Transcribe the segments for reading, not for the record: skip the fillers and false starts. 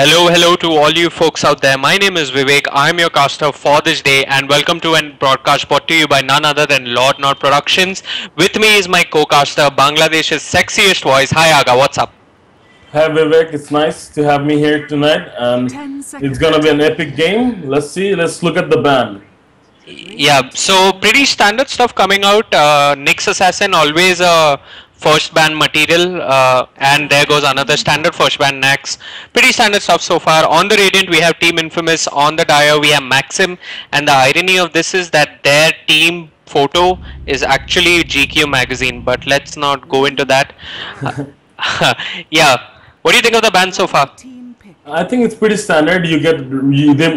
Hello to all you folks out there. My name is Vivek. I'm your caster for this day, and welcome to a broadcast brought to you by none other than Lord Nod Productions. With me is my co-caster, Bangladesh's sexiest voice. Hi Aga, what's up? Hi Vivek, it's nice to have me here tonight. It's gonna be an epic game. Let's see, let's look at the band. Yeah, so pretty standard stuff coming out. Nyx Assassin, always a first ban material, and there goes another standard first ban Nax. Pretty standard stuff so far. On the Radiant, we have Team Infamous. On the Dire, we have Maxim. And the irony of this is that their team photo is actually GQ magazine, but let's not go into that. Yeah, what do you think of the ban so far? I think it's pretty standard.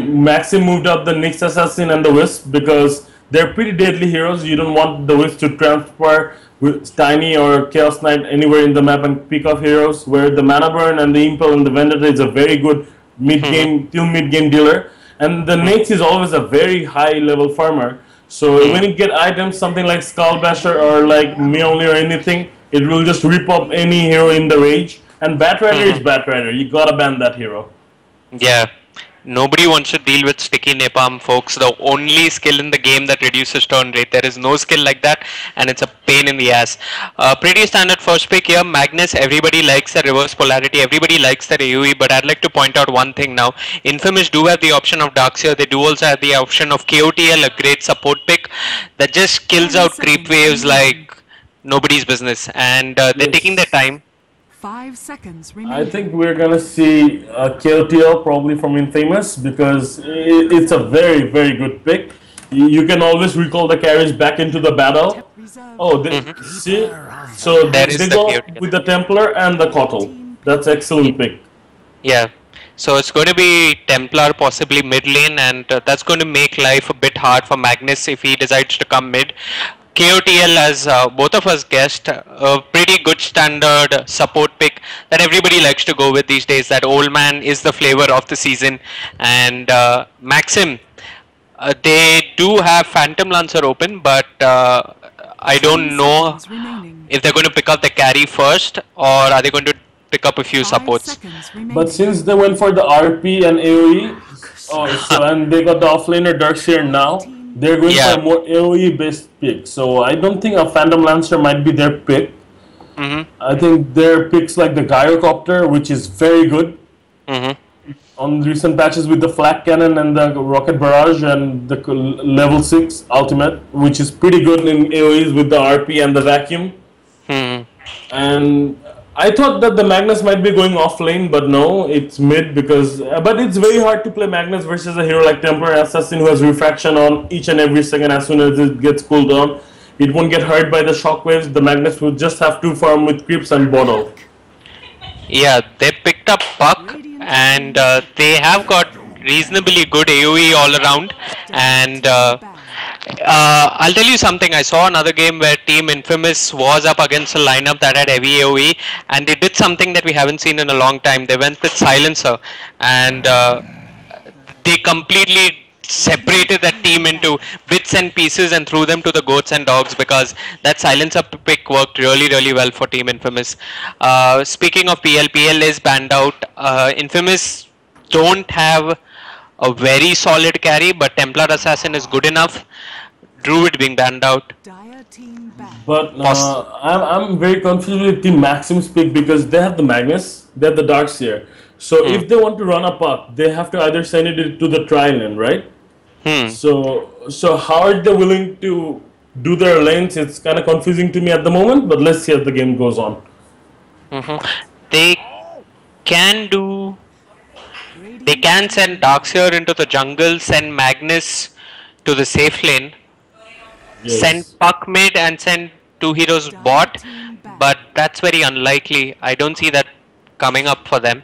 Maxim moved up the Nyx Assassin and the Wisp because they're pretty deadly heroes. You don't want the Wisp to transfer with Tiny or Chaos Knight anywhere in the map and pick off heroes, where the Mana Burn and the Impel and the Vendetta is a very good mid-game till mid-game dealer, and the Nyx is always a very high-level farmer. So when you get items, something like Skull Basher or like Mjolnir or anything, it will just rip up any hero in the rage. And Batrider is Batrider. You gotta ban that hero. Yeah. Nobody wants to deal with sticky napalm, folks. The only skill in the game that reduces turn rate. There is no skill like that, and it's a pain in the ass. Pretty standard first pick here. Magnus, everybody likes the reverse polarity. Everybody likes their AoE, but I'd like to point out one thing now. Infamous do have the option of Darkseer. They do also have the option of KOTL, a great support pick that just kills out creep waves like nobody's business. And they're taking their time. 5 seconds remaining. I think we're gonna see KOTL probably from Infamous because it's a very, very good pick. You can always recall the carriage back into the battle. Oh, see? So they go with the Templar and the Kotl. That's excellent pick. Yeah. So it's going to be Templar, possibly mid lane, and that's going to make life a bit hard for Magnus if he decides to come mid. KOTL, as both of us guessed, a pretty good standard support pick that everybody likes to go with these days. That old man is the flavor of the season. And Maxim, they do have Phantom Lancer open, but I don't know if they're going to pick up the carry first or are they going to pick up a few supports. But since they went for the RP and AoE, and they got the offlaner Darkseer now, they're going for a more AoE based pick. So I don't think a Phantom Lancer might be their pick. I think their picks like the Gyrocopter, which is very good on recent patches with the Flak Cannon and the Rocket Barrage and the level 6 ultimate, which is pretty good in AoEs with the RP and the Vacuum. And I thought that the Magnus might be going off lane, but no, it's mid because... but it's very hard to play Magnus versus a hero like Templar Assassin who has refraction on each and every second as soon as it gets cooled down. It won't get hurt by the shockwaves. The Magnus will just have to farm with creeps and bottle. Yeah, they picked up Puck and they have got reasonably good AoE all around. And I'll tell you something, I saw another game where Team Infamous was up against a lineup that had heavy AoE and they did something that we haven't seen in a long time. They went with Silencer and they completely separated that team into bits and pieces and threw them to the goats and dogs because that Silencer pick worked really well for Team Infamous. Speaking of PL is banned out. Infamous don't have a very solid carry, but Templar Assassin is good enough. Druid being banned out. But I'm very confused with Team Maxim's pick because they have the Magnus, they have the Darkseer. So if they want to run a puck, they have to either send it to the tri-lane, right? So how are they willing to do their lanes? It's kind of confusing to me at the moment, but let's see as the game goes on. They can send Darkseer into the jungle, send Magnus to the safe lane, send Puck mid and send 2 heroes bot, but that's very unlikely. I don't see that coming up for them.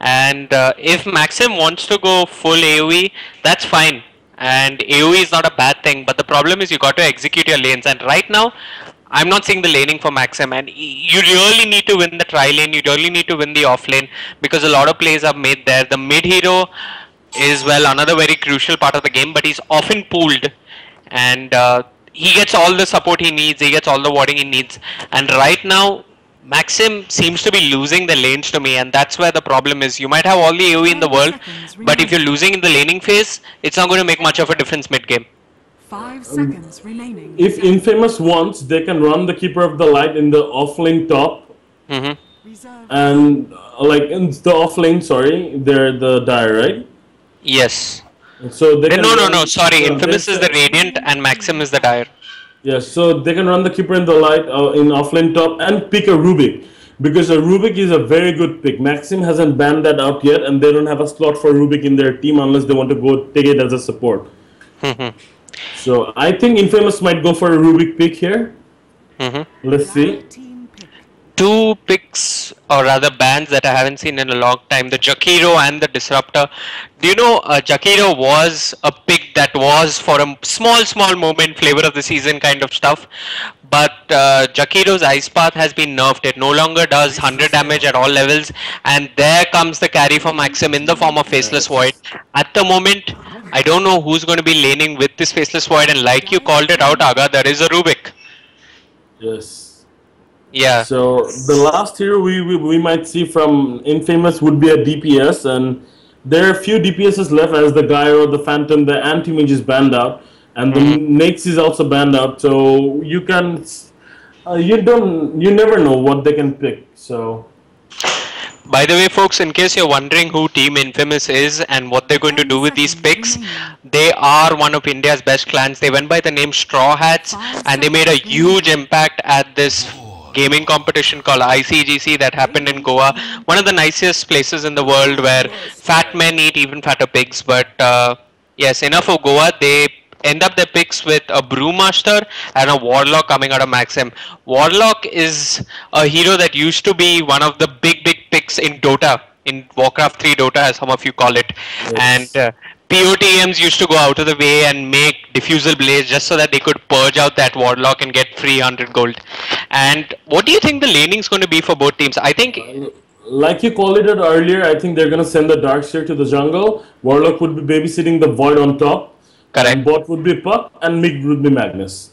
And if Maxim wants to go full AoE, that's fine. And AoE is not a bad thing, but the problem is you got to execute your lanes. And right now, I'm not seeing the laning for Maxim, and you really need to win the tri-lane, you really need to win the off-lane, because a lot of plays are made there. The mid-hero is, well, another very crucial part of the game, but he's often pooled, and he gets all the support he needs, he gets all the warding he needs. And right now, Maxim seems to be losing the lanes to me, and that's where the problem is. You might have all the AoE in the 30 world, seconds but if you're remaining. losing in the laning phase, it's not going to make much of a difference mid-game. 5 seconds remaining. If Infamous wants, they can run the Keeper of the Light in the offlane top, Reserve and like in the offlane, sorry, they're the Dire, right? Yes. So they can No, sorry. so Infamous is the there's- Radiant and Maxim is the Dire. Yes, so they can run the Keeper in the Light in offlane top and pick a Rubik, because a Rubik is a very good pick. Maxim hasn't banned that out yet, and they don't have a slot for Rubik in their team unless they want to go take it as a support. So I think Infamous might go for a Rubik pick here. Let's see. team pick. Two picks, or rather bans, that I haven't seen in a long time, the Jakiro and the Disruptor. Do you know Jakiro was a pick that was for a small moment flavor of the season kind of stuff, but Jakiro's Ice Path has been nerfed. It no longer does 100 damage at all levels, and there comes the carry for Maxim in the form of Faceless Void. At the moment, I don't know who's going to be laning with this Faceless Void, and like you called it out, Aga, there is a Rubik. Yes. Yeah. So the last hero we might see from Infamous would be a DPS, and there are a few DPSs left, as the Gyro, the Phantom, the Anti-Mage is banned out, and the Nyx is also banned out. So you can, you never know what they can pick. So By the way, folks, in case you're wondering who Team Infamous is and what they're going to do with these picks, they are one of India's best clans. They went by the name Straw Hats, and they made a huge impact at this gaming competition called ICGC that happened in Goa. One of the nicest places in the world where fat men eat even fatter pigs. But yes, enough of Goa. They end up their picks with a Brewmaster and a Warlock coming out of Maxim. Warlock is a hero that used to be one of the big picks in Dota, in Warcraft 3 Dota, as some of you call it. Yes. And POTMs used to go out of the way and make Diffusal Blaze just so that they could purge out that Warlock and get free 100 gold. And what do you think the laning is going to be for both teams? I think, like you called it out earlier, I think they're gonna send the Darkseer to the jungle. Warlock would be babysitting the Void on top. correct. And bot would be Puck, and mid would be Magnus.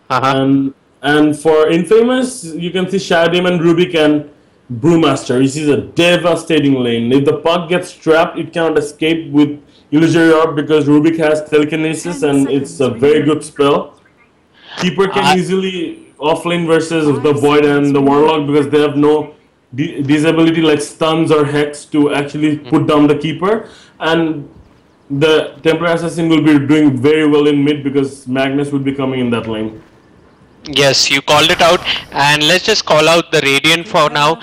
Uh-huh. And for Infamous, you can see Shadim and Rubik and Brewmaster. This is a devastating lane. If the Puck gets trapped, it cannot escape with Illusory Orb because Rubik has Telekinesis, and it's a very good spell. Keeper can easily offlane versus the Void and the Warlock because they have no disability like stuns or hex to actually put down the Keeper. And the Templar Assassin will be doing very well in mid because Magnus will be coming in that lane. Yes, you called it out, and let's just call out the Radiant for now.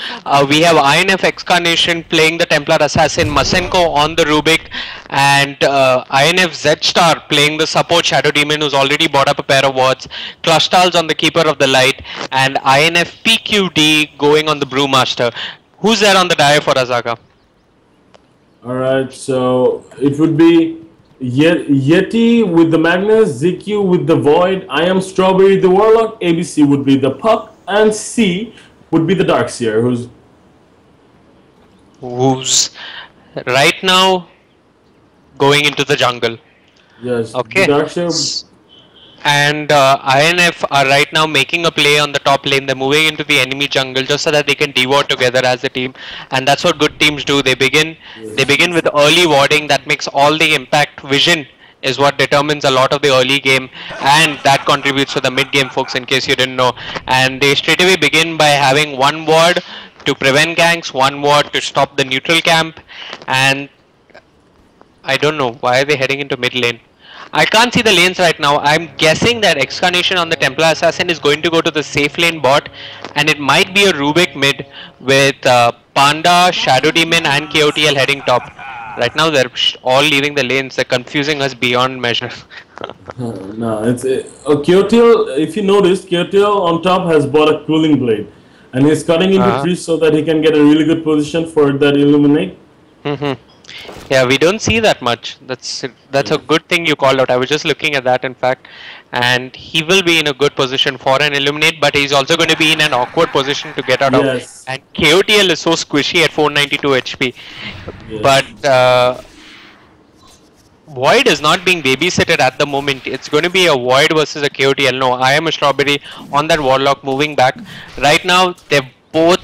We have INF Excarnation playing the Templar Assassin, Masenko on the Rubik, and INF Z-Star playing the support Shadow Demon, who's already bought up a pair of wards, Clustals on the Keeper of the Light, and INF PQD going on the Brewmaster. Who's there on the Dire for Azaka? Alright, so it would be Yeti with the Magnus, ZQ with the Void, I am Strawberry the Warlock, ABC would be the Puck, and C would be the Darkseer, Who's right now going into the jungle. yes, Okay. the Darkseer. And INF are right now making a play on the top lane. They're moving into the enemy jungle just so that they can de-ward together as a team, and that's what good teams do. They begin with early warding. That makes all the impact. Vision is what determines a lot of the early game, and that contributes to the mid game, folks, in case you didn't know. And they straight away begin by having one ward to prevent ganks, one ward to stop the neutral camp, and I don't know why are they heading into mid lane. I can't see the lanes right now. I'm guessing that Excarnation on the Templar Assassin is going to go to the safe lane bot, and it might be a Rubik mid with Panda, Shadow Demon and KOTL heading top. Right now they're all leaving the lanes. They're confusing us beyond measure. No, it's KOTL, if you notice, KOTL on top has bought a Cooling Blade, and he's cutting into trees so that he can get a really good position for that Illuminate. Yeah, we don't see that much. That's a good thing you called out. I was just looking at that, in fact, and he will be in a good position for an Illuminate, but he's also going to be in an awkward position to get out Yes. of. And KOTL is so squishy at 492 HP. Yes. But Void is not being babysitted at the moment. It's going to be a Void versus a KOTL. No, I am a Strawberry on that Warlock moving back. Right now, they've both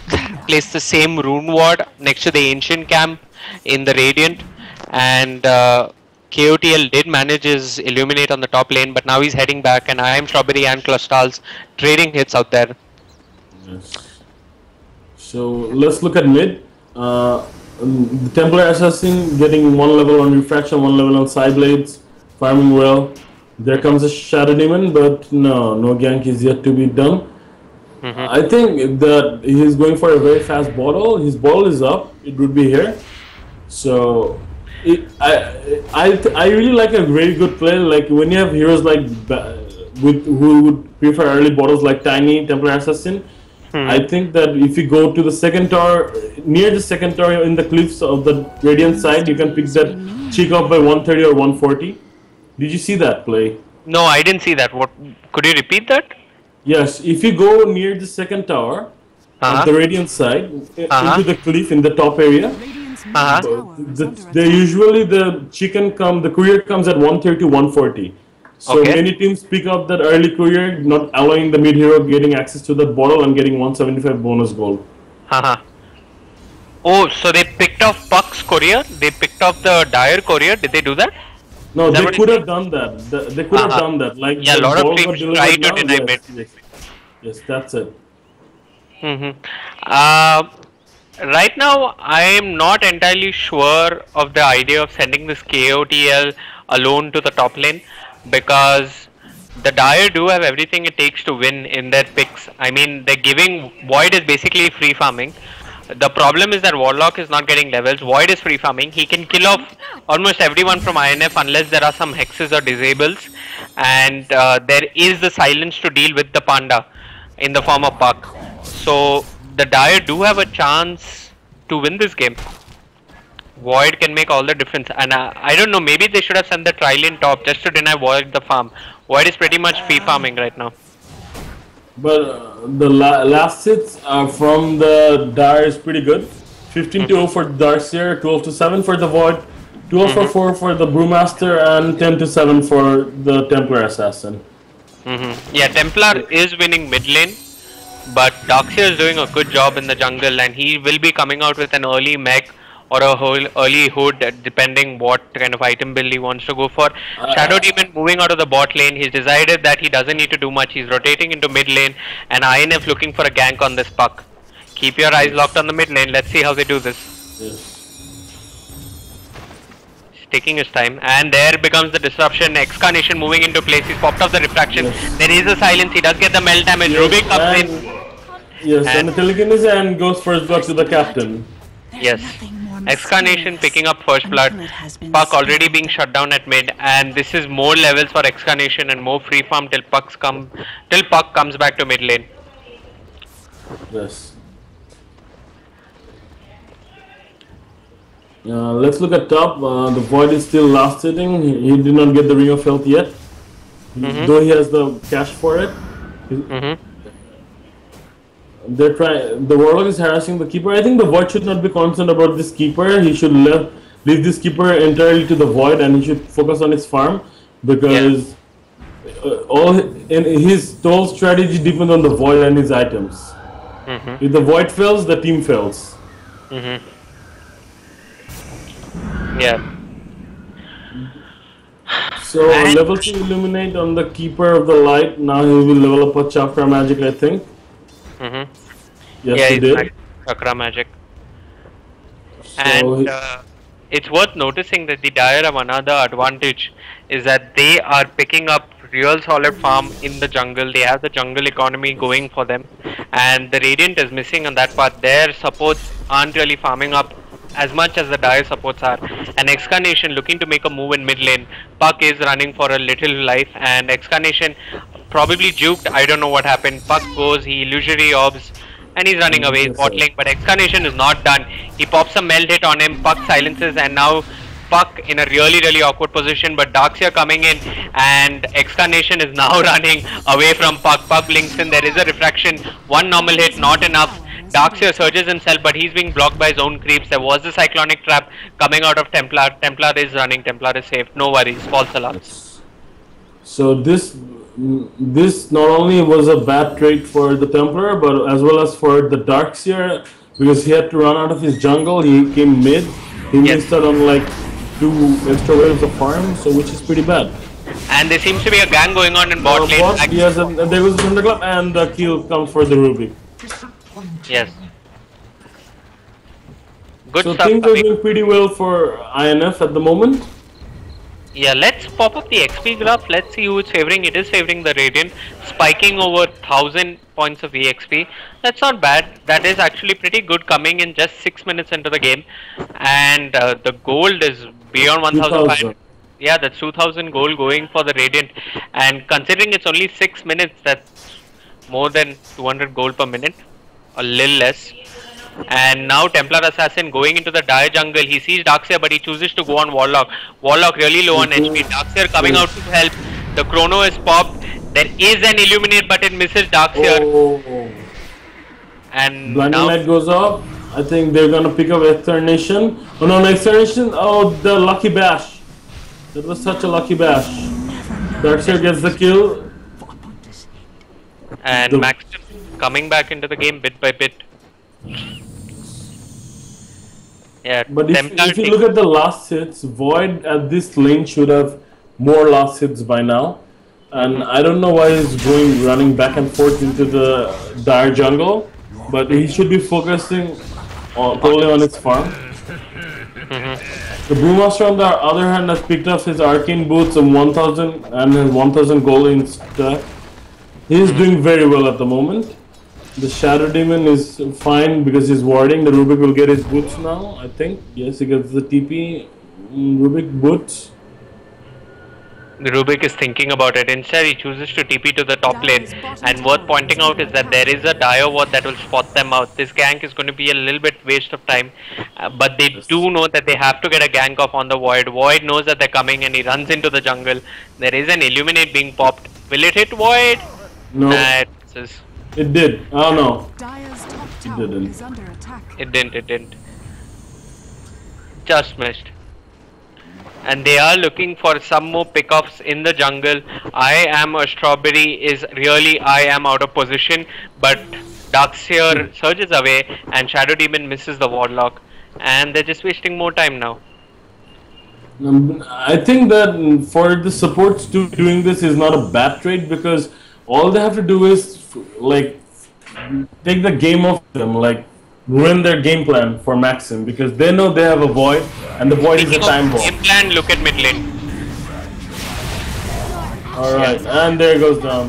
placed the same Rune Ward next to the Ancient Camp in the Radiant. And KOTL did manage his Illuminate on the top lane, but now he's heading back. And I am Strawberry and Clustals trading hits out there. Yes. So let's look at mid. The Templar Assassin getting 1 level on Refraction, 1 level on Psyblades, farming well. There comes a Shadow Demon, but no gank is yet to be done. I think that he's going for a very fast bottle. His bottle is up. It would be here. So I really like a very good play. Like when you have heroes like who would prefer early bottles like Tiny Templar Assassin. I think that if you go to the second tower, near the second tower in the cliffs of the Radiant side, you can pick that cheek up by 130 or 140. Did you see that play? No, I didn't see that. What? Could you repeat that? Yes, if you go near the second tower on the Radiant side, into the cliff in the top area, usually the courier comes at 130 to 140. So many teams pick up that early courier, not allowing the mid hero getting access to the bottle and getting 175 bonus gold. Oh, so they picked off Puck's courier? They picked off the Dire courier? Did they do that? No, they could have done that. They could have done that. Like yeah, a lot of teams try to deny mid. Yes, that's it. Right now, I am not entirely sure of the idea of sending this KOTL alone to the top lane, because the Dire do have everything it takes to win in their picks. I mean, they're giving Void is basically free farming. The problem is that Warlock is not getting levels. Void is free farming. He can kill off almost everyone from INF unless there are some hexes or disables. And there is the silence to deal with the Panda in the form of Puck. So the Dire do have a chance to win this game. Void can make all the difference, and I don't know, maybe they should have sent the Trillion top just to deny Void the farm. Void is pretty much free farming right now. But the last hits from the Dire is pretty good. 15 to 0 for Darkseer, 12 to 7 for the Void, 12 for 4 for the Brewmaster, and 10 to 7 for the Templar Assassin. Yeah, Templar is winning mid lane, but Darkseer is doing a good job in the jungle, and he will be coming out with an early mech or a whole early hood, depending what kind of item build he wants to go for. Shadow Demon moving out of the bot lane. He's decided that he doesn't need to do much. He's rotating into mid lane, and INF looking for a gank on this Puck. Keep your eyes locked on the mid lane. Let's see how they do this. He's taking his time, and there becomes the disruption. Excarnation moving into place. He's popped off the refraction. There is a silence. He does get the melt damage. Rubik comes in. Yes, and the telekinesis and goes first blood to the captain. Yes. Excarnation picking up first blood. Puck already being shut down at mid, and this is more levels for Excarnation and more free farm till Puck comes back to mid lane. Yes. Let's look at top. The Void is still last sitting. He did not get the Ring of Health yet, though he has the cash for it. They're trying. The Warlock is harassing the keeper. I think the Void should not be concerned about this keeper. He should leave this keeper entirely to the Void, and he should focus on his farm, because his whole strategy depends on the Void and his items. If the Void fails, the team fails. Yeah. So level 2 Illuminate on the Keeper of the Light. Now he will level up a Chakra Magic, I think. Yes, he did. Chakra Magic. So and it's worth noticing that the Dire have another advantage, is that they are picking up real solid farm in the jungle. They have the jungle economy going for them, and the Radiant is missing on that part. Their supports aren't really farming up as much as the Dire supports are. And Excarnation looking to make a move in mid lane. Puck is running for a little life, and Excarnation probably juked. I don't know what happened. Puck goes, he illusory orbs, and he's running away bot lane. But Excarnation is not done. He pops a melt hit on him. Puck silences, and now Puck in a really awkward position. But Darkseer coming in, and Excarnation is now running away from Puck. Puck blinks in. There is a refraction. One normal hit, not enough. Darkseer surges himself, but he's being blocked by his own creeps. There was a cyclonic trap coming out of Templar. Templar is running. Templar is safe. No worries. False alarms. So this not only was a bad trade for the Templar, but as well as for the Darkseer, because he had to run out of his jungle. He came mid. He missed out on like 2 extra waves of farm, so which is pretty bad. And there seems to be a gang going on in bot lane. Yes, and there was the club, and the kill comes for the Rubik. Yes. Good so stuff. Things are doing pretty well for INF at the moment. Yeah, let's pop up the XP graph. Let's see who it's favoring. It is favoring the Radiant, spiking over 1000 points of EXP. That's not bad. That is actually pretty good coming in just 6 minutes into the game. And the gold is beyond 1500. Yeah, that's 2000 gold going for the Radiant. And considering it's only 6 minutes, that's more than 200 gold per minute. A little less. And now Templar Assassin going into the dire jungle. He sees Darkseer, but he chooses to go on Warlock. Warlock really low on HP. Darkseer coming out to help. The chrono is popped. There is an Illuminate, but it misses Darkseer. Oh. And Blinding now Light goes off. I think they're gonna pick up Externation. Oh no, Externation! Oh, the lucky bash. That was such a lucky bash. Darkseer gets the kill. and Maxim coming back into the game bit by bit. Yeah, But if you look at the last hits, Void at this lane should have more last hits by now. And I don't know why he's running back and forth into the dire jungle, but he should be focusing totally on his farm. The Brewmaster on the other hand has picked up his arcane boots and 1000 and his 1000 gold in stack. He's doing very well at the moment. The Shadow Demon is fine because he's warding. The Rubik will get his boots now, I think. Yes, he gets the TP Rubik boots. The Rubik is thinking about it. Instead, he chooses to TP to the top lane. And worth pointing out is that there is a Dire ward that will spot them out. This gank is going to be a little bit waste of time. But they do know that they have to get a gank off on the Void. Void knows that they're coming and he runs into the jungle. There is an Illuminate being popped. Will it hit Void? No. It did. Oh no. It didn't. It didn't. Just missed. And they are looking for some more pickups in the jungle. I am a strawberry is really I am out of position, but Darkseer surges away and Shadow Demon misses the Warlock, and they're just wasting more time now. I think that for the supports doing this is not a bad trade, because all they have to do is like take the game off them, like ruin their game plan for Maxim, because they know they have a Void and the Void is a time bomb. Game plan, look at mid lane. Alright, and there goes down.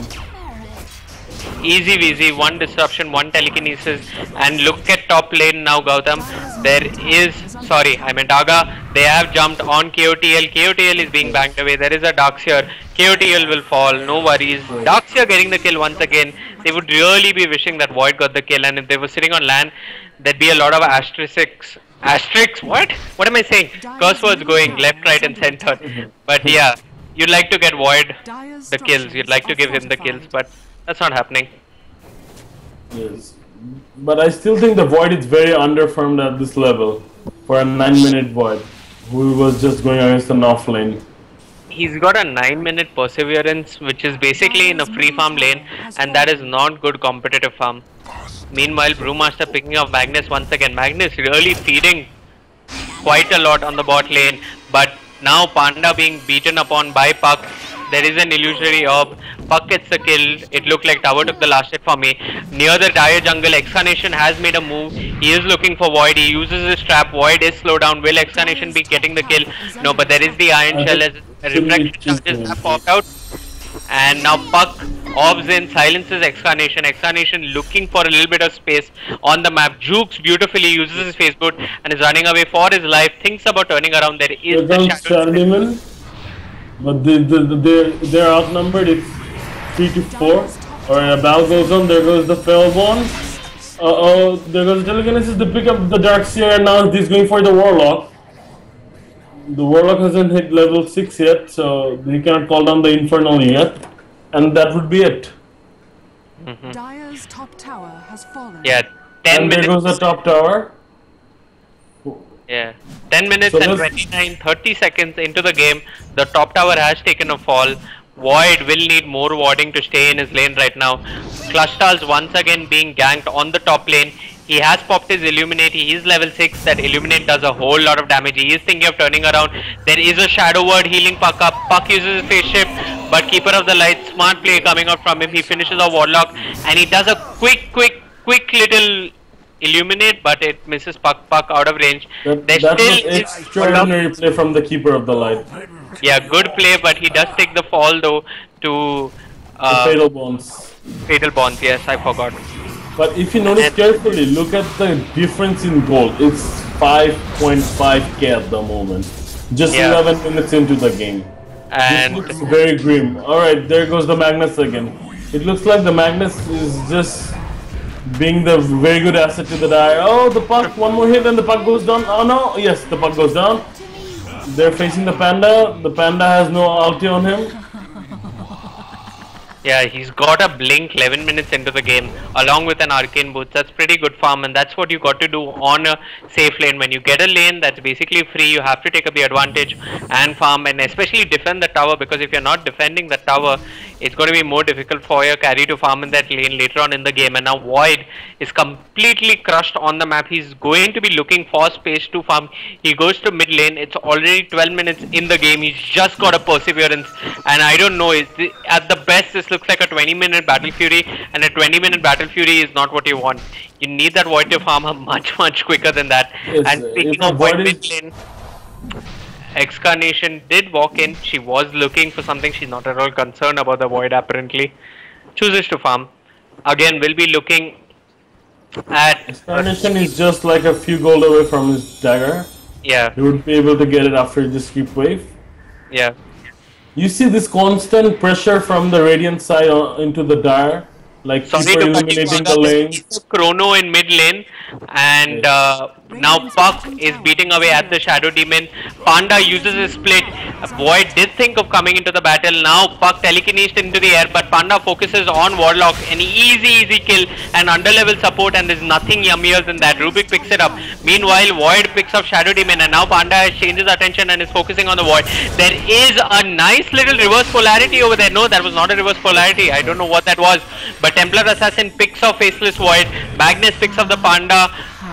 Easy Weezy, one disruption, one telekinesis, and look at top lane now, Gautam. There is, sorry, I meant Aga. They have jumped on KOTL. KOTL is being banked away. There is a Darkseer. KOTL will fall, no worries. Darkseer getting the kill once again. They would really be wishing that Void got the kill, and if they were sitting on land, there'd be a lot of asterisks. Asterisks? What? What am I saying? Curse words going left, right, and center. But yeah, you'd like to get Void the kills. You'd like to give him the kills, but that's not happening. Yes. But I still think the Void is very underfarmed at this level for a 9-minute Void who was just going against an off lane. He's got a 9-minute perseverance, which is basically in a free farm lane, and that is not good competitive farm. Meanwhile, Brewmaster picking up Magnus once again. Magnus really feeding quite a lot on the bot lane, but now Panda being beaten upon by Puck. There is an illusory orb. Puck gets the kill. It looked like Tower took the last hit for me. Near the dire jungle, Excarnation has made a move. He is looking for Void. He uses his trap. Void is slowed down. Will Excarnation be getting the kill? No, but there is the Iron Shell as reflection charges have popped out. And now Puck orbs in, silences Excarnation. Excarnation looking for a little bit of space on the map. Jukes beautifully uses his face boot and is running away for his life. Thinks about turning around. There is the Shadow Demon. But they're outnumbered. It's 3-4. Alright, a battle goes on. There goes the Fellborn. Oh, there goes the Telekinesis to pick up the Darkseer, and now he's going for the Warlock. The Warlock hasn't hit level 6 yet, so he cannot call down the Infernal yet. And that would be it. Dire's top tower has fallen. Yeah, 10 And there minutes. goes the top tower. Yeah. 10 minutes So and let's- 30 seconds into the game. The top tower has taken a fall. Void will need more warding to stay in his lane right now. Clustals once again being ganked on the top lane. He has popped his Illuminate. He is level 6. That Illuminate does a whole lot of damage. He is thinking of turning around. There is a Shadow Word healing Puck up. Puck uses his face shift, but Keeper of the Light, smart play coming out from him. He finishes a Warlock and he does a quick little Illuminate, but it misses Puck out of range. That There was still is extraordinary play from the Keeper of the Light. yeah, good play, but he does take the fall though to The Fatal Bones. Fatal Bonds. Yes, I forgot. But if you notice carefully, look at the difference in gold. It's 5.5k at the moment. Just Yeah. 11 minutes into the game. And This looks very grim. Alright, there goes the Magnus again. It looks like the Magnus is just being the very good asset to the Dire. Oh, the Puck, one more hit and the Puck goes down. Oh no, yes, the Puck goes down. They're facing the Panda. The Panda has no ulti on him. yeah, he's got a blink 11 minutes into the game along with an arcane boots. That's pretty good farm, and that's what you got to do on a safe lane. When you get a lane that's basically free, you have to take up the advantage and farm, and especially defend the tower, because if you're not defending the tower, it's going to be more difficult for your carry to farm in that lane later on in the game. And now Void is completely crushed on the map. He's going to be looking for space to farm. He goes to mid lane. It's already 12 minutes in the game. He's just got a perseverance, and I don't know, at the best this looks like a 20-minute Battle Fury, and a 20-minute Battle Fury is not what you want. You need that Void to farm much quicker than that. Yes, And speaking if of Void Void is- mid lane, Excarnation did walk in. She was looking for something. She's not at all concerned about the Void apparently. Chooses to farm. Again, we'll be looking at... Carnation is just like a few gold away from his dagger. Yeah, He would be able to get it after this creep wave. yeah. You see this constant pressure from the Radiant side into the Dire, like Sorry Keeper to cut you illuminating short, the lane. it's a Chrono in mid lane, and now Puck is beating away at the Shadow Demon. Panda uses his split. Void did think of coming into the battle. Now Puck telekinesed into the air, but Panda focuses on Warlock. An easy kill and underlevel support, and there's nothing yummier than that. Rubik picks it up. Meanwhile, Void picks up Shadow Demon, and now Panda has changed his attention and is focusing on the Void. There is a nice little reverse polarity over there. No, that was not a reverse polarity. I don't know what that was. But Templar Assassin picks up Faceless Void. Magnus picks up the Panda,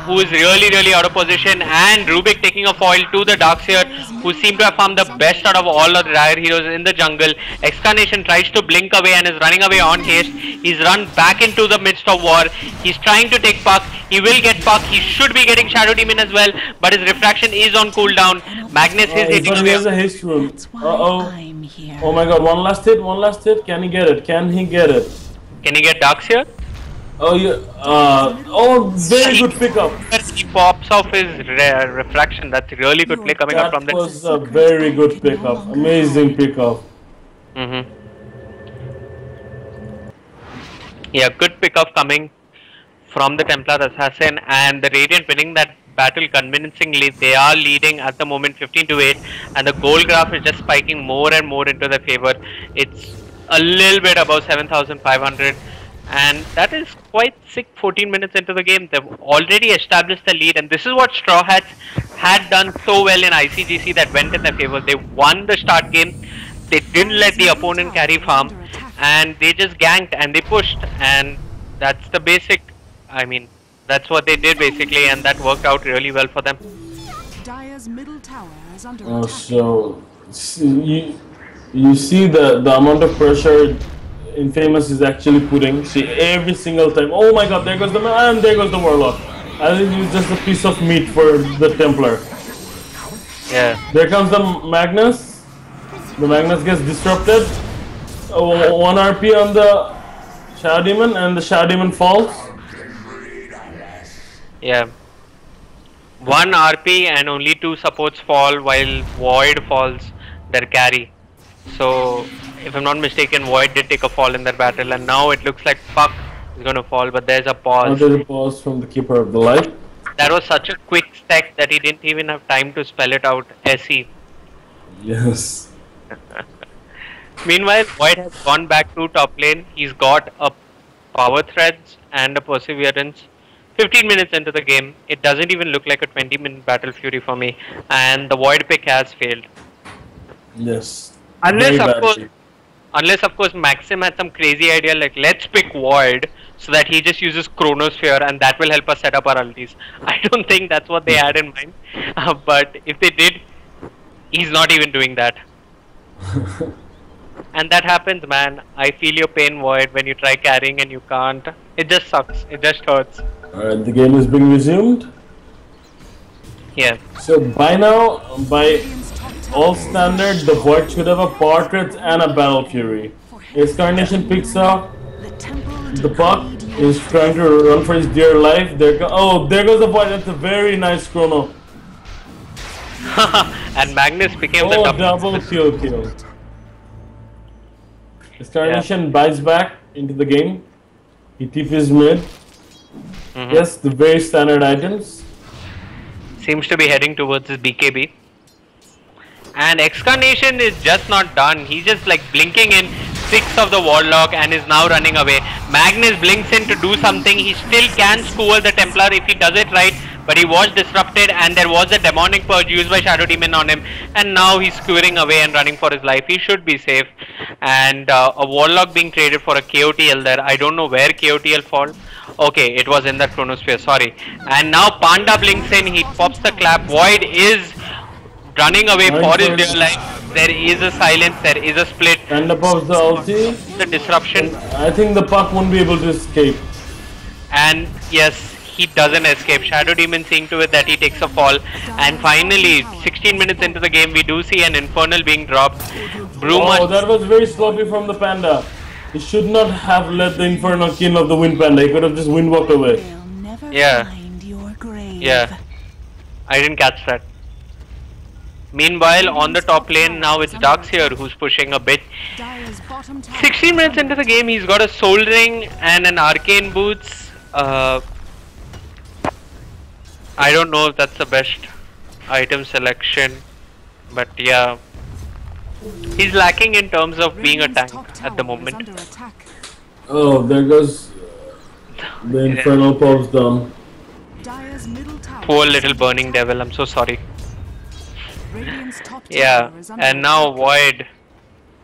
who is really out of position, and Rubik taking a foil to the Darkseer, who seem to have found the best out of all of the Dire heroes in the jungle. Excarnation tries to blink away and is running away on haste. He's run back into the midst of war. He's trying to take Puck. He will get Puck. He should be getting Shadow Demon as well, but his refraction is on cooldown. Magnus is hitting But he has away. a haste rune. That's why Uh-oh. I'm here. Oh my god, one last hit. Can he get it? Can he get it? Can he get Darkseer? Oh yeah, oh, very good pickup. He pops off his refraction. That's really good play coming up from That the... was a very good pickup. Amazing pickup. Yeah, good pickup coming from the Templar Assassin, and the Radiant winning that battle convincingly. They are leading at the moment 15-8, and the goal graph is just spiking more and more into their favor. It's a little bit above 7,500, and that is quite sick. 14 minutes into the game, they've already established the lead, and this is what Straw Hats had done so well in ICGC that went in their favor. They won the start game. They didn't let the opponent carry farm, and they just ganked and they pushed, and that's the basic. I mean, that's what they did basically, and that worked out really well for them. Dire's middle tower is under Oh, attack. so you see the amount of pressure Infamous is actually putting. See, every single time. Oh my god, there goes the man, and there goes the Warlock. I think it's just a piece of meat for the Templar. Yeah. There comes the Magnus. The Magnus gets disrupted. 1 RP on the Shadow Demon, and the Shadow Demon falls. Yeah. 1 RP and only 2 supports fall, while Void falls their carry. So, if I'm not mistaken, Void did take a fall in their battle, and now it looks like Puck is going to fall, but there's a Now pause. there's a pause from the Keeper of the Light. That was such a quick stack that he didn't even have time to spell it out. SE. Yes. Meanwhile, Void has gone back to top lane. He's got a power threads and a perseverance. 15 minutes into the game, it doesn't even look like a 20-minute Battle Fury for me, and the Void pick has failed. Yes. Unless, Very of course, badly. Maxim had some crazy idea like let's pick Void so that he just uses Chronosphere and that will help us set up our ultis. I don't think that's what they had in mind, but if they did, he's not even doing that. And that happens, man. I feel your pain, Void, when you try carrying and you can't. It just sucks. It just hurts. Alright, the game is being resumed. Yeah. So by now, by all standard, the Void should have a portrait and a Battle Fury. His Carnation picks up. The Puck is trying to run for his dear life. There goes the Void. That's a very nice chrono. And Magnus became the double kill. His Carnation buys back into the game. He TPs mid. Yes, the very standard items. Seems to be heading towards his BKB. And Excarnation is just not done. He's just like blinking in 6 of the Warlock and is now running away. Magnus blinks in to do something. He still can skewer the Templar if he does it right. But he was disrupted and there was a demonic purge used by Shadow Demon on him. And now he's skewering away and running for his life. He should be safe. And a Warlock being traded for a KOTL there. I don't know where KOTL fall. Okay, it was in that Chronosphere, sorry. And now Panda blinks in, he pops the clap. Void is running away for his dear life. There is a silence, there is a split. Panda pops the ulti. The disruption. I think the Puck won't be able to escape. And yes, he doesn't escape. Shadow Demon seeing to it that he takes a fall. And finally, 16 minutes into the game, we do see an Infernal being dropped. Oh, that was very sloppy from the Panda. He should not have let the Infernal kill of the Wind Panda. He could have just wind walked away. Yeah. Yeah. I didn't catch that. Meanwhile, on the top lane, now it's Darkseer who's pushing a bit. 16 minutes into the game, he's got a Soul Ring and an Arcane Boots. I don't know if that's the best item selection, but yeah. He's lacking in terms of being a tank at the moment. Oh, there goes the Infernal Pulse down. Poor little Burning Devil, I'm so sorry. Yeah, and now Void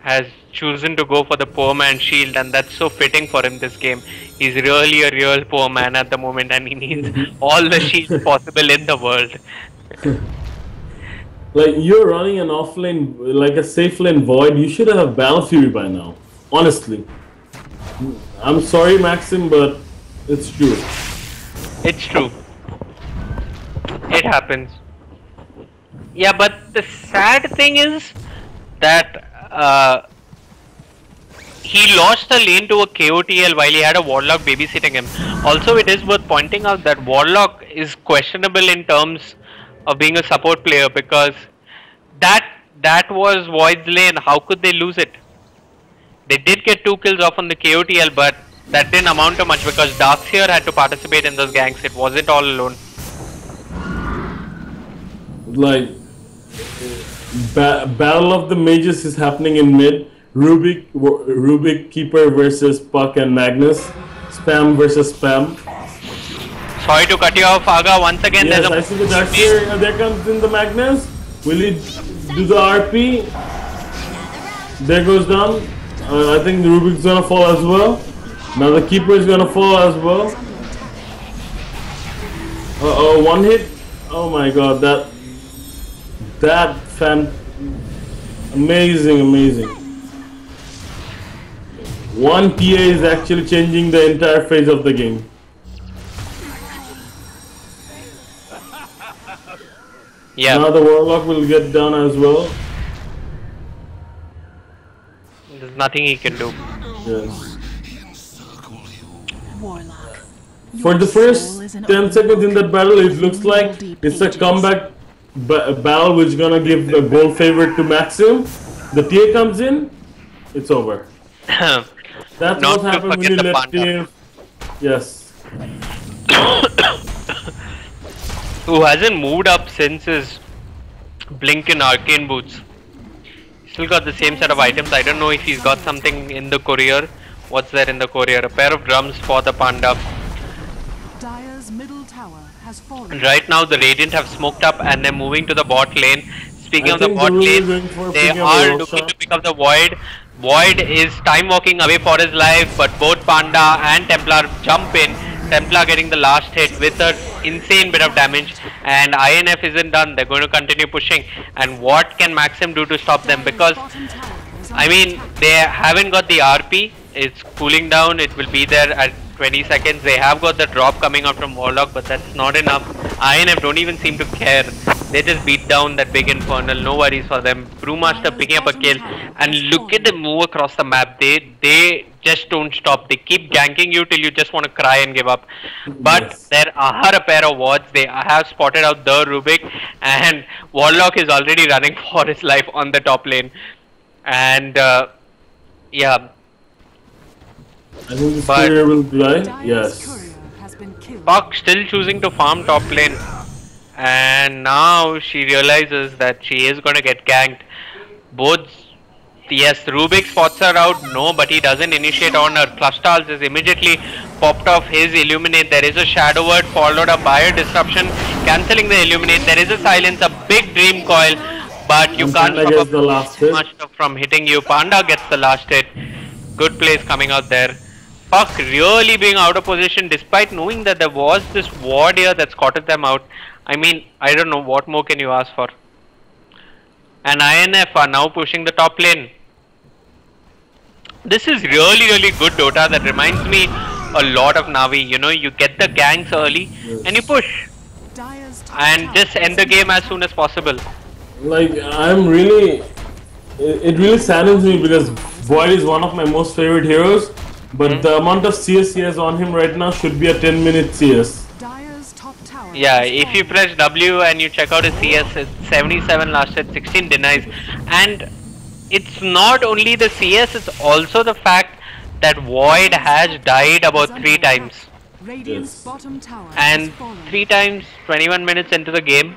has chosen to go for the poor man's shield, and that's so fitting for him this game. He's really a real poor man at the moment and he needs all the shields possible in the world. Like, you're running an offlane, like a safe lane Void, you should have a Battle Fury by now. Honestly. I'm sorry, Maxim, but it's true. It's true. It happens. Yeah, but the sad thing is that he lost the lane to a KOTL while he had a Warlock babysitting him. Also, it is worth pointing out that Warlock is questionable in terms of being a support player because that was Void's lane. How could they lose it? They did get 2 kills off on the KOTL, but that didn't amount to much because Darkseer had to participate in those ganks. It wasn't all alone. Like, Battle of the Mages is happening in mid. Rubik Keeper versus Puck and Magnus. Spam versus Spam. Sorry to cut you off, Aga. Once again, Yes, there's a... I see the Darkseer. There comes in the Magnus. Will he do the RP? There goes down. I think the Rubik's gonna fall as well. Now the Keeper is gonna fall as well. Uh-oh, one hit. Oh my god, that amazing. One PA is actually changing the entire phase of the game. Yeah. Now the Warlock will get down as well. There's nothing he can do. Yes. For the first 10 seconds in that battle, it looks like it's a comeback battle which is gonna give a goal favorite to Maxim. The TA comes in, it's over. That's what happens when you let TA. Yes. Who hasn't moved up since his Blink and Arcane Boots. Still got the same set of items. I don't know if he's got something in the courier. What's there in the courier? A pair of drums for the Panda. has fallen. And right now the Radiant have smoked up and they're moving to the bot lane. Speaking I of the think bot they're really lane, going for they picking up are a looking Roshan. to pick up the Void. Void is time walking away for his life, but both Panda and Templar jump in. Templar getting the last hit with an insane bit of damage, and INF isn't done. They're going to continue pushing. And what can Maxim do to stop them? Because I mean, they haven't got the RP. It's cooling down. It will be there at 20 seconds. They have got the drop coming out from Warlock, but that's not enough. INF don't even seem to care. They just beat down that big Infernal. No worries for them. Brewmaster picking up a kill. And look at them move across the map. They just don't stop. They keep ganking you till you just want to cry and give up. But Yes. there are a pair of wards. They have spotted out the Rubik. And Warlock is already running for his life on the top lane. And yeah, I think this But- courier will die. Dire's Yes. courier has been killed. Puck still choosing to farm top lane. And now she realizes that she is going to get ganked. Both, yes, Rubik spots her out. No, but he doesn't initiate on her. Clustals is immediately popped off his Illuminate. There is a Shadow Word followed up by a Disruption, cancelling the Illuminate. There is a Silence, a big Dream Coil. But you And can't Panda stop gets the last hit. much from hitting you. Panda gets the last hit. Good plays coming out there. Puck really being out of position despite knowing that there was this ward here that scotted them out. I mean, I don't know, what more can you ask for? And INF are now pushing the top lane. This is really good Dota that reminds me a lot of Navi. You know, you get the ganks early and you push Dire's top and tower just end the has been game as soon as possible. Like, it really saddens me because Void is one of my most favorite heroes, but the amount of CS he has on him right now should be a 10-minute CS. Dire's top tower Yeah, has if you fallen. press W and you check out his CS, it's 77 last hit, 16 denies. And it's not only the CS, it's also the fact that Void has died about 3 times. Radiant's Yes. bottom tower And has fallen. 3 times 21 minutes into the game.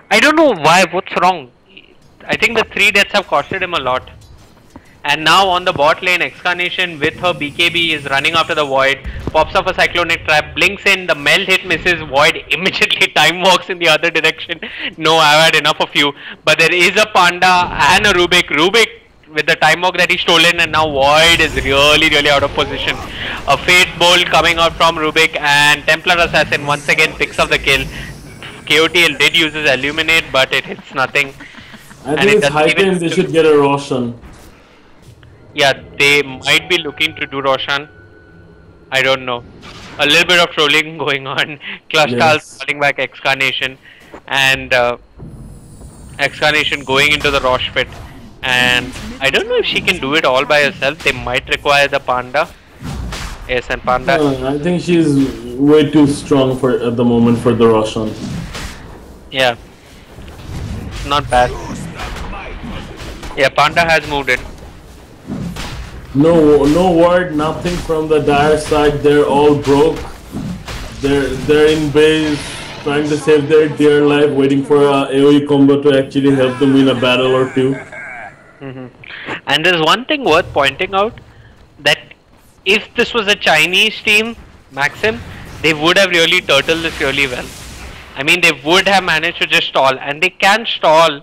I don't know why, what's wrong? I think the 3 deaths have costed him a lot. And now on the bot lane, Excarnation with her BKB is running after the Void, pops off a Cyclonic Trap, blinks in, the melt hit misses, Void immediately time walks in the other direction. No, I've had enough of you. But there is a Panda and a Rubik. Rubik with the time walk that he stolen, and now Void is really out of position. A Fate Bolt coming out from Rubik, and Templar Assassin once again picks up the kill. KOTL did use his Illuminate, but it hits nothing. I And think it it's doesn't high even time they should get a Roshan. Yeah, they might be looking to do Roshan. I don't know. A little bit of trolling going on. Clustals Yes. calling back Excarnation, and Excarnation going into the Rosh pit. And I don't know if she can do it all by herself. They might require the Panda. Yes, and Panda. I think she's way too strong for at the moment for the Roshan. Yeah. Not bad. Yeah, Panda has moved in. No word, nothing from the Dire side. They're all broke. They're in base, trying to save their dear life, waiting for a AoE combo to actually help them win a battle or two. And there's one thing worth pointing out, that if this was a Chinese team, Maxim, they would have really turtled this really well. I mean, they would have managed to just stall, and they can stall.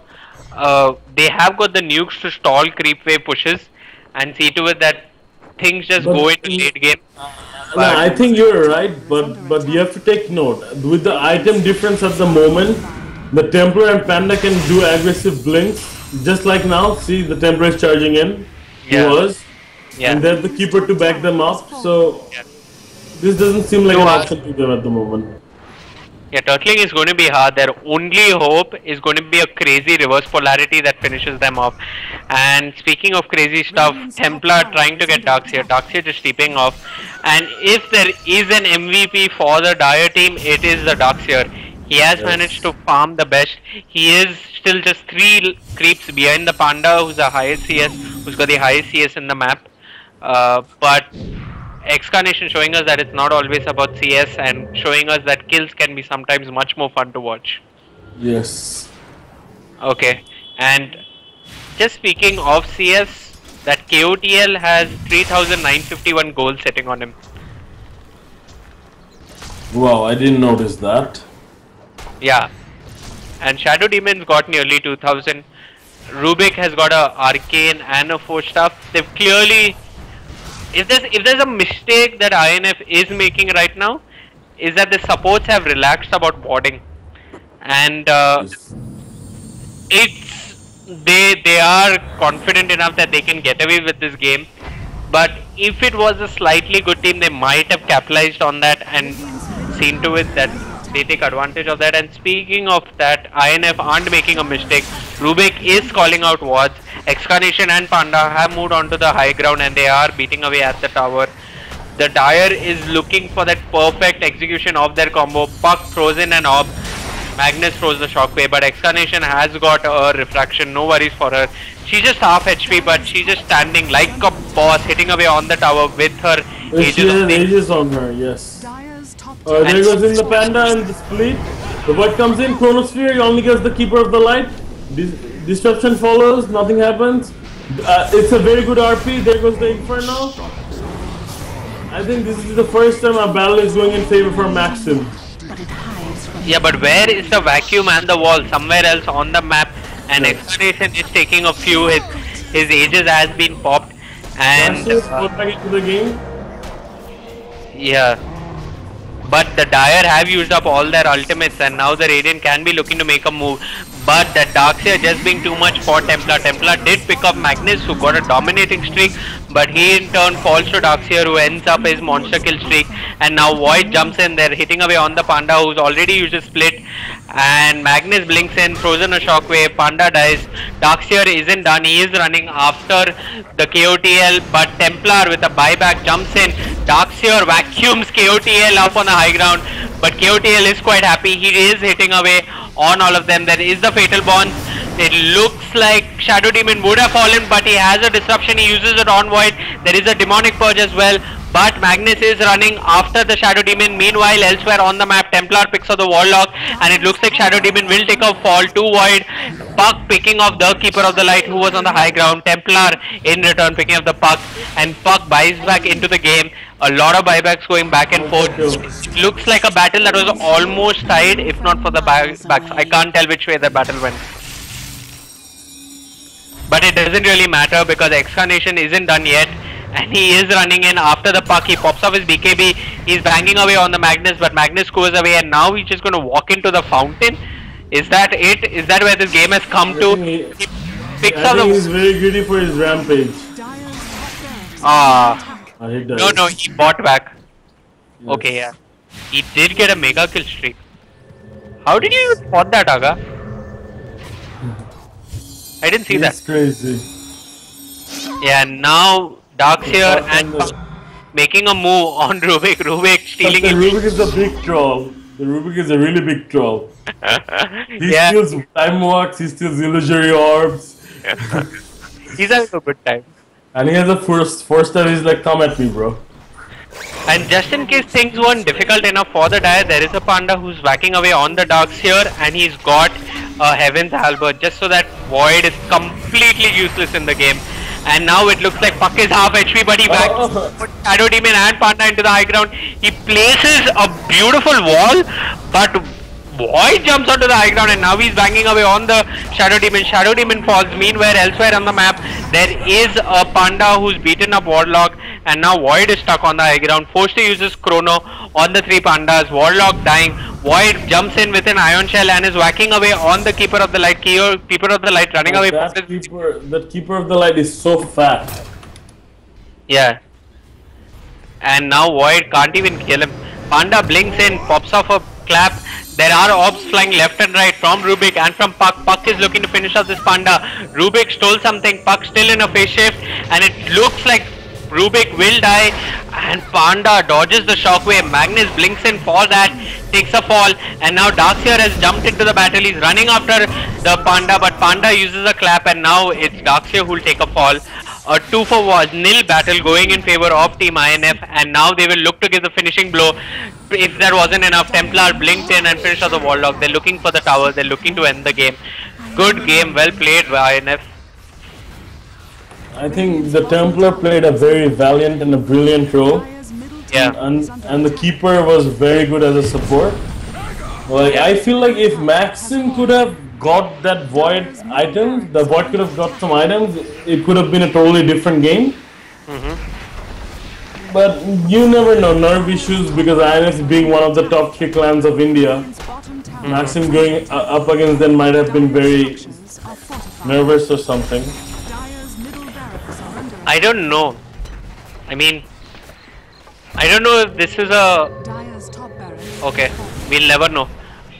They have got the nukes to stall creep wave pushes and see to it that things just But go into late game. No, I think you're right, but you have to take note. With the item difference at the moment, the Templar and Panda can do aggressive blinks, just like now. See, the Templar is charging in. He Yeah. was. Yeah. And there's the Keeper to back them up, so Yeah. this doesn't seem like No, an I- option to them at the moment. Yeah, turtling is going to be hard. Their only hope is going to be a crazy reverse polarity that finishes them off. And speaking of crazy stuff, Templar trying to get Darkseer. Darkseer just sleeping off. And if there is an MVP for the Dire team, it is the Darkseer. He has managed to farm the best. He is still just 3 creeps behind the Panda, who's the highest CS, who's got the highest CS in the map. But Excarnation showing us that it's not always about CS, and showing us that kills can be sometimes much more fun to watch. Yes. Okay, and just speaking of CS, that KOTL has 3,951 goals sitting on him. Wow, I didn't notice that. Yeah. And Shadow Demon's got nearly 2000. Rubik has got a Arcane and a Force Staff. They've clearly... If there's a mistake that INF is making right now, is that the supports have relaxed about boarding. And they are confident enough that they can get away with this game. But if it was a slightly good team, they might have capitalized on that and seen to it that they take advantage of that. And speaking of that, INF aren't making a mistake. Rubik is calling out wards. Excarnation and Panda have moved on to the high ground and they are beating away at the tower. The Dire is looking for that perfect execution of their combo. Puck throws in an orb. Magnus throws the shockwave, but Excarnation has got a refraction. No worries for her. She's just half HP, but she's just standing like a boss, hitting away on the tower with her She has ages on her, yes. Dire's top There goes in the Panda and the split. The Void comes in, Chronosphere, he only gets the Keeper of the Light. Disruption follows, nothing happens. It's a very good RP, there goes the Inferno. I think this is the first time a battle is going in favor for Maxim. Yeah, but where is the vacuum and the wall? Somewhere else on the map. And Excarnation is taking a few. His ages has been popped. And back into the game. Yeah. But the Dire have used up all their ultimates and now the Radiant can be looking to make a move. But the Darkseer just being too much for Templar. Templar did pick up Magnus, who got a dominating streak, but he in turn falls to Darkseer, who ends up his monster kill streak. And now Void jumps in, they're hitting away on the Panda, who's already used a split. And Magnus blinks in, throws in a shockwave, Panda dies. Darkseer isn't done, he is running after the KOTL, but Templar with a buyback jumps in. Darkseer vacuums KOTL up on the high ground, but KOTL is quite happy, he is hitting away on all of them. There is the Fatal Bonds. It looks like Shadow Demon would have fallen, but he has a disruption, he uses it on Void. There is a Demonic Purge as well, but Magnus is running after the Shadow Demon. Meanwhile, elsewhere on the map, Templar picks up the Warlock, and it looks like Shadow Demon will take a fall to Void. Puck picking off the Keeper of the Light, who was on the high ground. Templar in return picking up the Puck, and Puck buys back into the game. A lot of buybacks going back and forth. It looks like a battle that was almost tied, if not for the buybacks. I can't tell which way the battle went. But it doesn't really matter because Excarnation isn't done yet. And he is running in after the Puck. He pops off his BKB. He's banging away on the Magnus, but Magnus goes away, and now he's just going to walk into the fountain. Is that it? Is that where this game has come to? He picks up the... he's very greedy for his rampage. No, he bought back. Yes. Okay, yeah. He did get a mega kill streak. How did you spot that, Aga? I didn't see that. That's crazy. Yeah, now Darkseer and making a move on Rubik. Rubik stealing but the Rubik is a big troll. The Rubik is a really big troll. He steals time walks, he steals illusory orbs. He's having a good time. And he has a first time, he's like, come at me, bro. And just in case things weren't difficult enough for the Dire, there is a Panda who's whacking away on the Darkseer, and he's got a Heaven's Halberd just so that Void is completely useless in the game. And now it looks like Puck is half HP, but he put Shadow Demon and Panda into the high ground. He places a beautiful wall, but Void jumps onto the high ground, and now he's banging away on the Shadow Demon. Shadow Demon falls. Meanwhile, elsewhere on the map, there is a Panda who's beaten up Warlock, and now Void is stuck on the high ground, forced to use his Chrono on the three Pandas. Warlock dying. Void jumps in with an Ion Shell and is whacking away on the Keeper of the Light. Keeper of the Light running away. That Keeper of the Light is so fat. Yeah. And now Void can't even kill him. Panda blinks in, pops off a clap. There are orbs flying left and right from Rubik and from Puck. Puck is looking to finish off this Panda. Rubik stole something. Puck still in a phase shift, and it looks like Rubik will die, and Panda dodges the shockwave. Magnus blinks in for that, takes a fall, and now Darkseer has jumped into the battle. He's running after the Panda, but Panda uses a clap, and now it's Darkseer who will take a fall. A 2-for-1 battle going in favor of Team INF, and now they will look to give the finishing blow. If there wasn't enough, Templar blinked in and finished off the Warlock. They're looking for the tower, they're looking to end the game. Good game, well played by INF. I think the Templar played a very valiant and a brilliant role. Yeah. and the keeper was very good as a support. Like I feel like if Maxim could have got that void item, the void could have got some items. It could have been a totally different game. But you never know, nerve issues because INF being one of the top 3 clans of India, Bottom tower Maxim going up against them might have been very are fortified. nervous or something. Dire's middle barracks are under I don't know. I mean, I don't know if this is a... Dire's top barracks. Okay, we'll never know.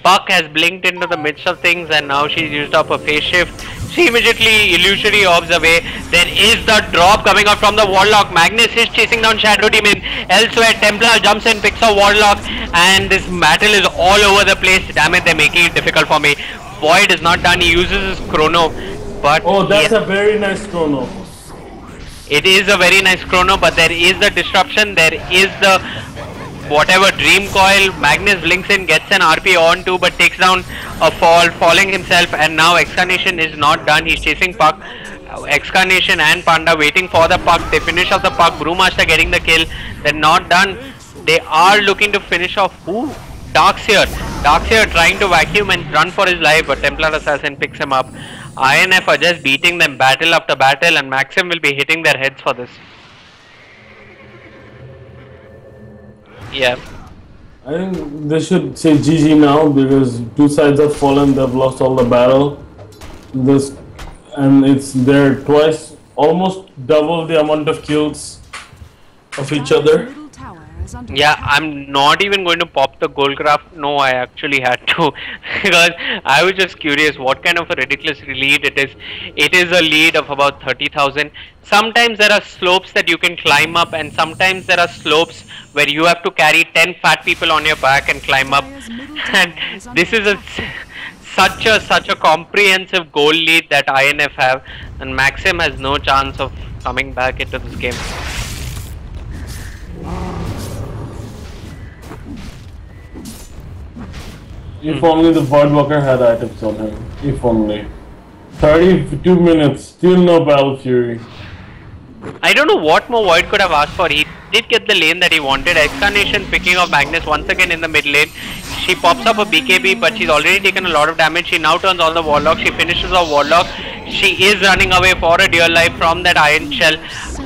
Puck has blinked into the midst of things and now she's used up a phase shift. She immediately illusory orbs away. There is the drop coming out from the Warlock. Magnus is chasing down Shadow Demon. Elsewhere, Templar jumps in, picks a Warlock, and this battle is all over the place. Damn it, they're making it difficult for me. Void is not done. He uses his chrono, but Oh, that's a very nice chrono. it is a very nice chrono, but there is the disruption. There is the whatever dream coil. Magnus blinks in, gets an RP on too, but takes down a falling himself, and now Excarnation is not done. He's chasing Puck. Excarnation and Panda waiting for the Puck. They finish off the Puck. Brewmaster getting the kill. They're not done. They are looking to finish off who? Darkseer. Darkseer trying to vacuum and run for his life, but Templar Assassin picks him up. INF are just beating them battle after battle, and Maxim will be hitting their heads for this. Yeah. I think they should say GG now because 2 sides have fallen. They've lost all the battle. This and it's there twice, almost double the amount of kills of each Dire's other. middle tower is under Yeah, attack. I'm not even going to pop the gold graph. No, I actually had to because I was just curious what kind of a ridiculous lead it is. It is a lead of about 30,000. Sometimes there are slopes that you can climb up, and sometimes there are slopes where you have to carry 10 fat people on your back and climb up. And this is such a comprehensive goal lead that INF have, and Maxim has no chance of coming back into this game. If only the Voidwalker had items on him. If only. 32 minutes, still no Battle Fury. I don't know what more Void could have asked for. He did get the lane that he wanted. Excarnation picking off Magnus once again in the mid lane. She pops up a BKB, but she's already taken a lot of damage. She now turns on the Warlock. She finishes off Warlock. She is running away for a dear life from that Iron Shell.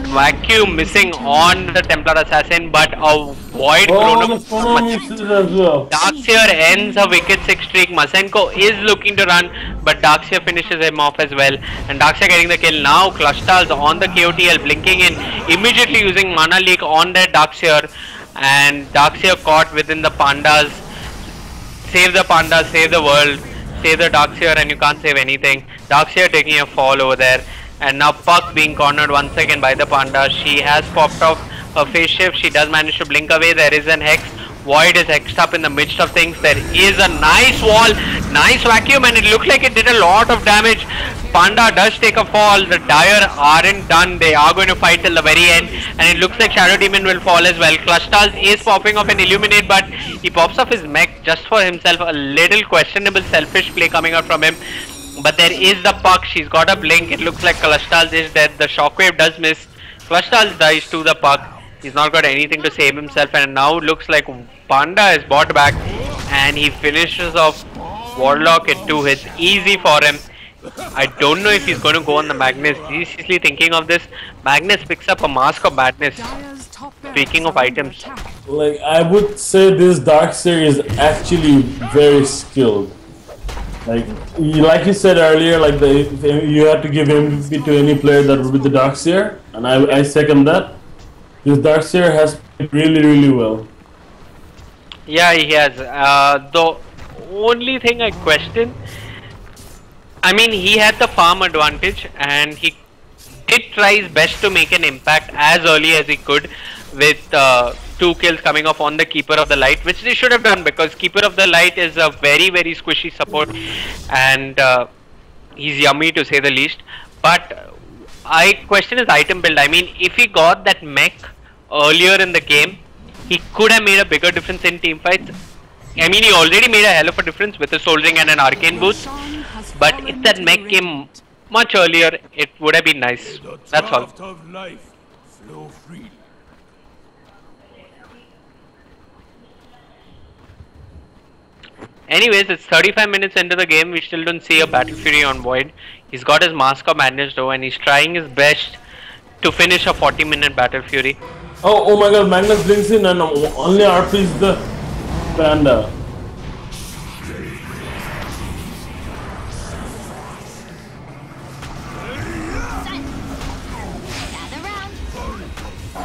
Vacuum missing on the Templar Assassin, but a Void Oh, chrono. the chrono misses as well. Darkseer ends a wicked 6 streak. Masenko is looking to run, but Darkseer finishes him off as well. And Darkseer getting the kill now. Clustals on the KOTL blinking in, immediately using Mana Leak on that Darkseer. And Darkseer caught within the Pandas. Save the Pandas, save the world, save the Darkseer, and you can't save anything. Darkseer taking a fall over there. And now Puck being cornered once again by the Panda. She has popped off her phase shift. She does manage to blink away. There is an Hex. Void is hexed up in the midst of things. There is a nice wall, nice vacuum, and it looked like it did a lot of damage. Panda does take a fall. The Dire aren't done. They are going to fight till the very end, and it looks like Shadow Demon will fall as well. Clustals is popping off an Illuminate, but he pops off his mech just for himself. A little questionable selfish play coming out from him. But there is the Puck. She's got a blink. It looks like Clustals is dead. The shockwave does miss. Clustals dies to the Puck. He's not got anything to save himself, and now looks like Panda is bought back, and he finishes off Warlock at 2 hits. Easy for him. I don't know if he's going to go on the Magnus. Seriously thinking of this. Magnus picks up a Mask of Madness. Dire's top barracks Speaking of are under items. attack. Like, I would say this Darkseer is actually very skilled. Like you said earlier, like if you have to give MVP to any player, that would be the Darkseer, and I second that. This Darkseer has played really well. Yeah, he has. The only thing I question, I mean, he had the farm advantage, and he did try his best to make an impact as early as he could with 2 kills coming off on the Keeper of the Light, which they should have done because Keeper of the Light is a very squishy support, and he's yummy to say the least. But I question his item build. I mean, if he got that mech earlier in the game, he could have made a bigger difference in team fights. I mean, he already made a hell of a difference with a Soul Ring and an Arcane boost, Sun has but fallen if that to mech came radiant. much earlier, it would have been nice. That's all. Of life flow freely. Anyways, it's 35 minutes into the game. We still don't see a Battle Fury on Void. He's got his Mask of Madness though, and he's trying his best to finish a 40-minute Battle Fury. Oh my god, Magnus blinks in and only RPs the Panda.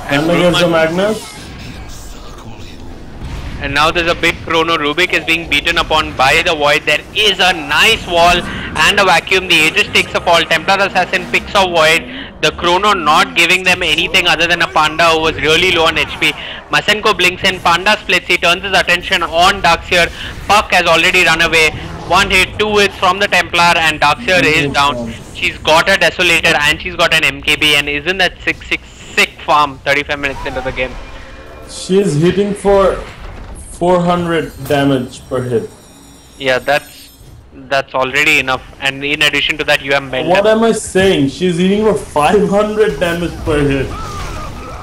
Panda gets the Magnus. And now there's a big chrono. Rubik is being beaten upon by the Void. There is a nice wall and a vacuum. The Aegis takes a fall. Templar Assassin picks a Void. The chrono not giving them anything other than a Panda who was really low on HP. Masenko blinks in. Panda splits. He turns his attention on Darkseer. Puck has already run away. One hit, two hits from the Templar, and Darkseer is down. She's got a Desolator and she's got an MKB, and isn't that sick farm 35 minutes into the game? She's hitting for 400 damage per hit. Yeah, that's already enough, and in addition to that you have Meltdown. What am I saying? She's hitting for 500 damage per hit.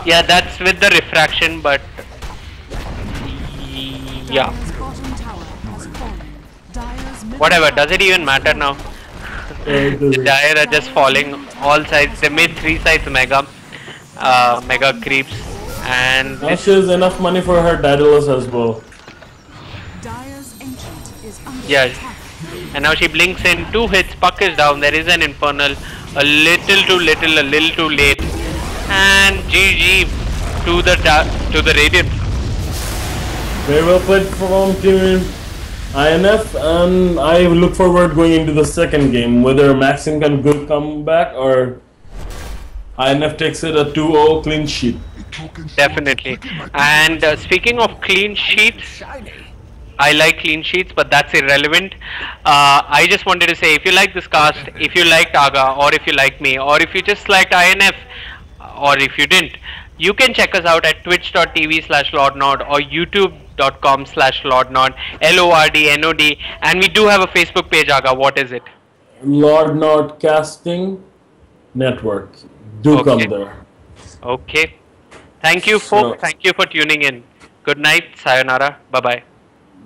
Yeah, that's with the refraction, but yeah, Dire's bottom tower has fallen. Dire's middle whatever, tower does it even matter now? The Dire are just falling all sides. They made 3 sides mega creeps, and Now she has enough money for her Daedalus as well. Dire's ancient is under yeah, attack. and now she blinks in. 2 hits, Puck is down. There is an Infernal, a little too little, a little too late, and GG to the Radiant. Very well played from Team INF, and I look forward going into the second game, whether Maxim can come back or INF takes it a 2-0 clean sheet. Definitely. And speaking of clean sheets, I like clean sheets, but that's irrelevant. I just wanted to say, if you like this cast, if you liked Aga, or if you like me, or if you just liked INF, or if you didn't, you can check us out at twitch.tv/lordnod or youtube.com/lordnod, LORDNOD, and we do have a Facebook page, Aga. What is it? Lordnod.casting network. Do come there. Okay. Thank you, folks. Thank you for tuning in. Good night. Sayonara. Bye-bye.